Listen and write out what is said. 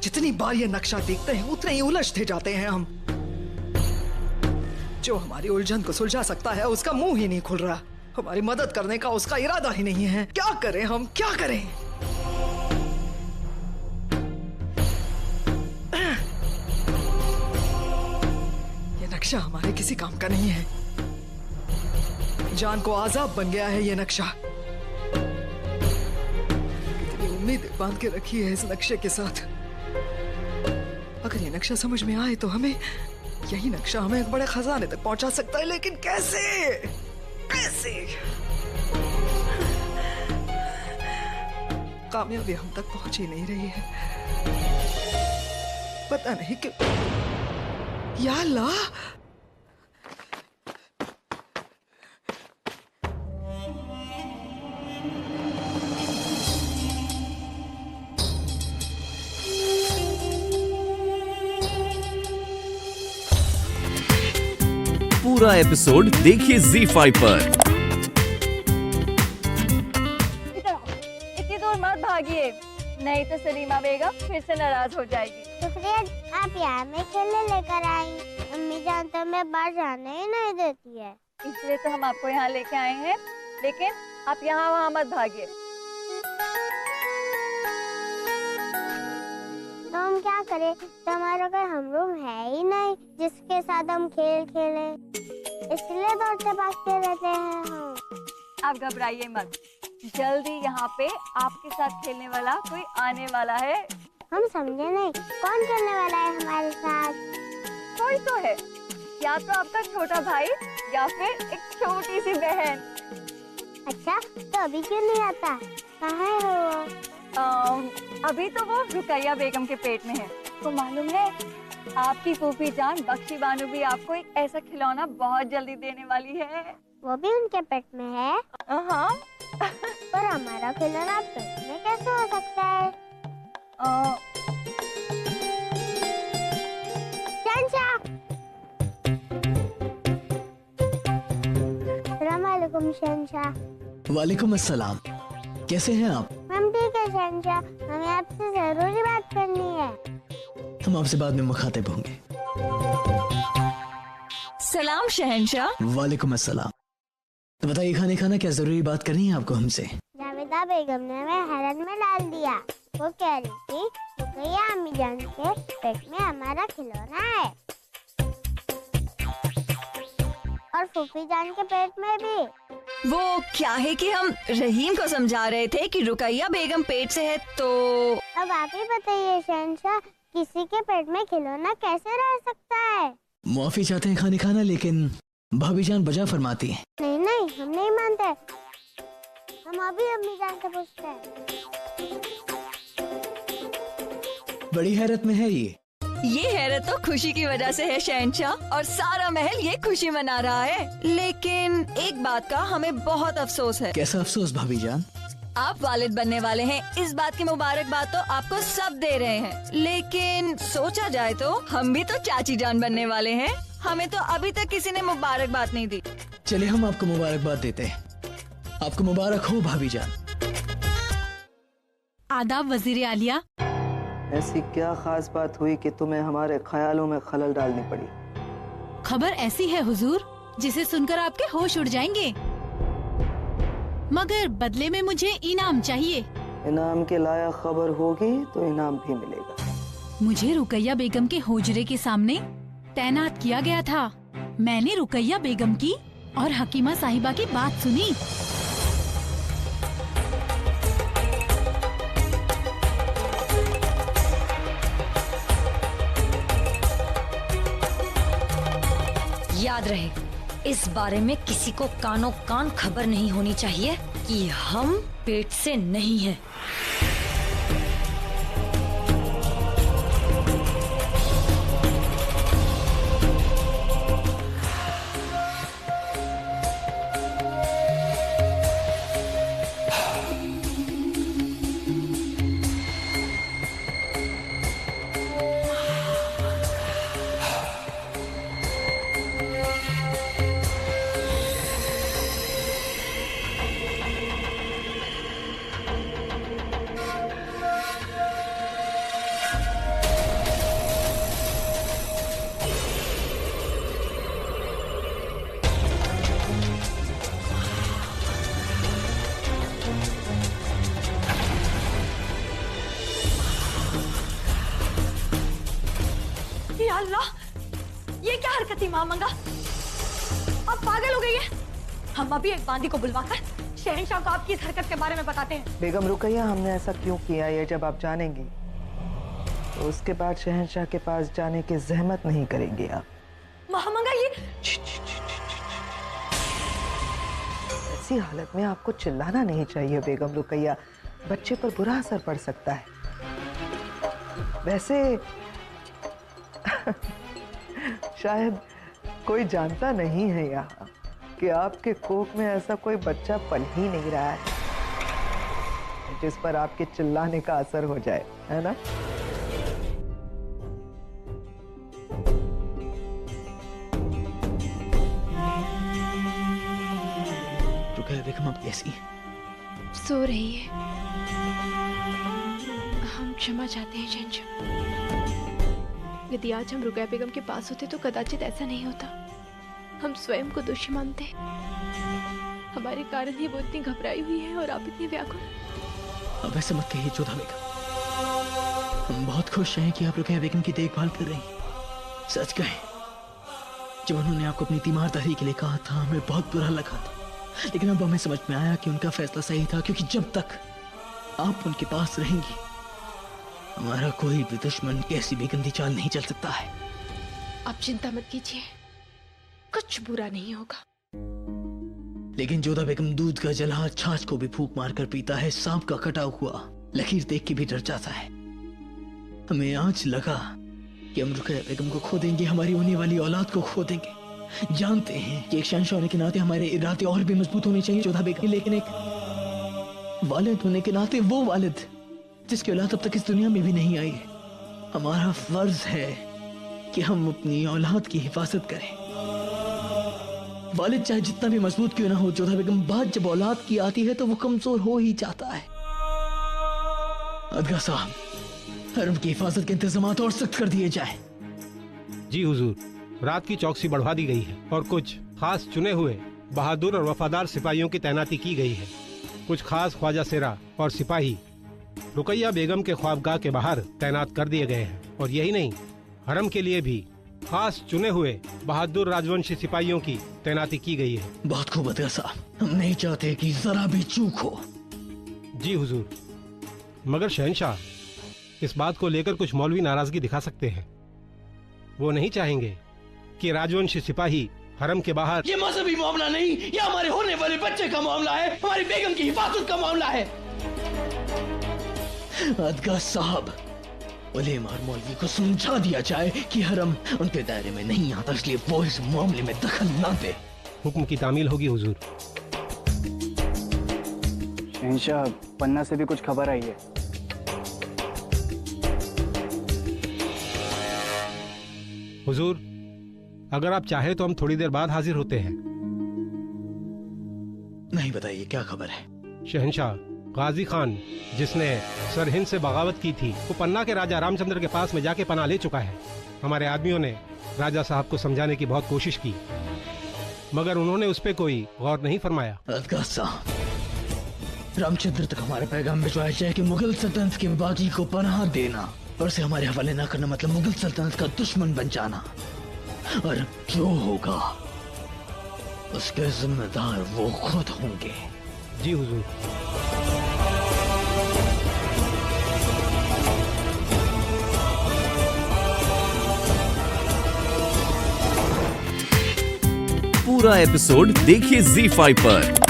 जितनी बार ये नक्शा देखते हैं उतने ही उलझते जाते हैं हम। जो हमारी उलझन को सुलझा सकता है उसका मुंह ही नहीं खुल रहा। हमारी मदद करने का उसका इरादा ही नहीं है। क्या करें हम, क्या करें? ये नक्शा हमारे किसी काम का नहीं है। जान को आजाब बन गया है ये नक्शा। कितनी उम्मीद बांध के रखी है इस नक्शे के साथ। अगर ये नक्शा समझ में आए तो यही नक्शा हमें एक बड़े खजाने तक पहुंचा सकता है, लेकिन कैसे? कैसे? कामयाबी हम तक पहुंच ही नहीं रही है। पता नहीं क्यों। या अल्लाह, पूरा एपिसोड देखिए ZEE5 पर। इतनी दूर मत भागिए, नहीं तो सलीमा बेगम फिर से नाराज हो जाएगी। शुक्रिया, आप यहाँ में खेलने लेकर आई। अम्मी जान तो मैं बाहर जाने ही नहीं देती है। इसलिए तो हम आपको यहाँ लेके आए हैं, लेकिन आप यहाँ वहाँ मत भागिए। तो हम क्या करें? तो हमारा कोई हम रूम है ही नहीं जिसके साथ हम खेल खेलें, इसलिए दौड़ते भागते रहते हैं हम। आप घबराइए मत, जल्दी यहाँ पे आपके साथ खेलने वाला कोई आने वाला है। हम समझे नहीं, कौन खेलने वाला है हमारे साथ? कोई तो है, या तो आपका छोटा भाई या फिर एक छोटी सी बहन। अच्छा, तो अभी क्यों नहीं आता? कहाँ है वो? अभी तो वो रुकैया बेगम के पेट में है। तो मालूम है, आपकी फूफी जान बख्शी बानू भी आपको एक ऐसा खिलौना बहुत जल्दी देने वाली है। वो भी उनके पेट में है? हाँ। पर हमारा खिलौना पेट में कैसे हो सकता है? शहंशाह! अस्सलामुअलैकुम शहंशाह। वालेकुम अस्सलाम। कैसे हैं आप? हम ठीक है शहंशाह, हमें आपसे जरूरी बात करनी है। हम आपसे बाद में मुखातिब होंगे। सलाम शहंशाह। वालेकुम अस्सलाम। तो बताइए, खाने खाना क्या जरूरी बात करनी है आपको हमसे? जावेदा बेगम ने हमें हैरत में डाल दिया। वो कह रही थी रुकैया अम्मी जान के पेट में हमारा खिलौना है, और फूफी जान के पेट में भी। वो क्या है कि हम रहीम को समझा रहे थे कि रुकैया बेगम पेट से है, तो अब आप ही बताइए शहंशाह, किसी के पेट में खिलौना कैसे रह सकता है? मुआफी चाहते हैं खाने खाना, लेकिन भाभी जान बजा फरमाती हैं। नहीं नहीं, हम नहीं मानते। हम अभी अम्मी जान से पूछते हैं। बड़ी हैरत में है ये हैरत तो खुशी की वजह से है शहंशाह, और सारा महल ये खुशी मना रहा है। लेकिन एक बात का हमें बहुत अफसोस है। कैसा अफसोस भाभी जान? आप वालिद बनने वाले हैं, इस बात की मुबारकबाद तो आपको सब दे रहे हैं, लेकिन सोचा जाए तो हम भी तो चाची जान बनने वाले हैं। हमें तो अभी तक किसी ने मुबारकबाद नहीं दी। चलिए हम आपको मुबारकबाद देते हैं। आपको मुबारक हो भाभी जान। आदाब वजीर आलिया। ऐसी क्या खास बात हुई कि तुम्हें हमारे ख्यालों में खलल डालनी पड़ी? खबर ऐसी है हुजूर, जिसे सुनकर आपके होश उड़ जाएंगे, मगर बदले में मुझे इनाम चाहिए। इनाम के लायक खबर होगी तो इनाम भी मिलेगा। मुझे रुकैया बेगम के होजरे के सामने तैनात किया गया था। मैंने रुकैया बेगम की और हकीमा साहिबा की बात सुनी। याद रहे, इस बारे में किसी को कानों कान खबर नहीं होनी चाहिए कि हम पेट से नहीं हैं। या अल्लाह, ये क्या हरकत थी महामंगा? अब पागल हो गई है। हम अभी एक बांदी को बुलवाकर शहंशाह को आपकी इस हरकत के बारे में बताते हैं। बेगम रुकैया, हमने ऐसा क्यों किया ये जब आप जानेंगी तो उसके बाद शहंशाह के पास जाने की जहमत नहीं करेंगे आप। महामंगा ये ऐसी हालत में आपको चिल्लाना नहीं चाहिए बेगम रुकैया, बच्चे पर बुरा असर पड़ सकता है। वैसे शायद कोई जानता नहीं है यहाँ कि आपके कोख में ऐसा कोई बच्चा पल ही नहीं रहा है जिस पर आपके चिल्लाने का असर हो जाए, है ना? रुकैया बेगम अब कैसी है? सो रही है। हम क्षमा चाहते हैं शहंशाह। यदि आज हम रुकैया बेगम के पास होते तो कदाचित ऐसा नहीं होता। हम स्वयं को दोषी मानते हैं। हमारे कारण ही वो इतनी घबराई हुई है और आप इतने व्याकुल। अब ऐसे मत कहिए जोधा बेगम। हम बहुत खुश हैं कि आप रुकैया बेगम की देखभाल कर रही हैं। सच कहें, जब उन्होंने आपको अपनी तीमारदारी के लिए कहा था हमें बहुत बुरा लगा था, लेकिन अब हमें समझ में आया कि उनका फैसला सही था, क्योंकि जब तक आप उनके पास रहेंगी हमारा कोई भी दुश्मन कैसी भी गंदी चाल नहीं चल सकता है। आप चिंता मत कीजिए, कुछ बुरा नहीं होगा। लेकिन जोधा बेगम दूध का जला छाछ को भी फूंक मारकर पीता है, सांप का कटा हुआ लकीर देख के भी डर जाता है। हमें आज लगा कि हम रुकैया बेगम को खो देंगे, हमारी होने वाली औलाद को खो देंगे। जानते हैं कि एक शहंशाह होने के नाते हमारे इरादे और भी मजबूत होने चाहिए जोधा बेगम, लेकिन एक वालिद होने के नाते वो वालिद जिसकी औलाद अब तक इस दुनिया में भी नहीं आई, हमारा फर्ज है कि हम अपनी औलाद की हिफाजत करें। वालिद चाहे जितना भी मजबूत क्यों ना हो जोधा बेगम, बात जब औलाद की आती है तो वो कमजोर हो ही जाता है। अदगा साहब, हरम की हिफाजत के इंतजामात और सख्त कर दिए जाएं। जी हुजूर, रात की चौकसी बढ़वा दी गई है और कुछ खास चुने हुए बहादुर और वफादार सिपाहियों की तैनाती की गई है। कुछ खास ख्वाजा सेरा और सिपाही रुकैया बेगम के ख्वाबगाह के बाहर तैनात कर दिए गए हैं। और यही नहीं, हरम के लिए भी खास चुने हुए बहादुर राजवंशी सिपाहियों की तैनाती की गई है। बहुत खूब अदगा साहब, हम नहीं चाहते कि जरा भी चूक हो। जी हुजूर, मगर शहंशाह, इस बात को लेकर कुछ मौलवी नाराजगी दिखा सकते हैं। वो नहीं चाहेंगे कि राजवंशी सिपाही हरम के बाहर। ये मजहबी मामला नहीं, ये हमारे होने वाले बच्चे का मामला है, हमारी बेगम की हिफाजत का मामला है। अदगा साहब, उलेमा और मौलवी को समझा दिया जाए कि हरम उनके दायरे में नहीं आता, इसलिए वो इस मामले में दखल ना दे। हुक्म की तामील होगी हुजूर। शहंशाह, पन्ना से भी कुछ खबर आई है। हुजूर, अगर आप चाहे तो हम थोड़ी देर बाद हाजिर होते हैं। नहीं, बताइए क्या खबर है? शहंशाह, गाजी खान जिसने सरहिंद से बगावत की थी वो पन्ना के राजा रामचंद्र के पास में जाके पनाह ले चुका है। हमारे आदमियों ने राजा साहब को समझाने की बहुत कोशिश की, मगर उन्होंने उस पर कोई गौर नहीं फरमाया। अदगा साहब, रामचंद्र तक हमारा पैगाम भिजवाया जाए कि मुगल सल्तनत के बागी को पनाह देना और उसे हमारे हवाले न करना मतलब मुगल सल्तनत का दुश्मन बन जाना, और जो होगा उसके जिम्मेदार वो खुद होंगे। जी हुजूर। पूरा एपिसोड देखिए ZEE5 पर।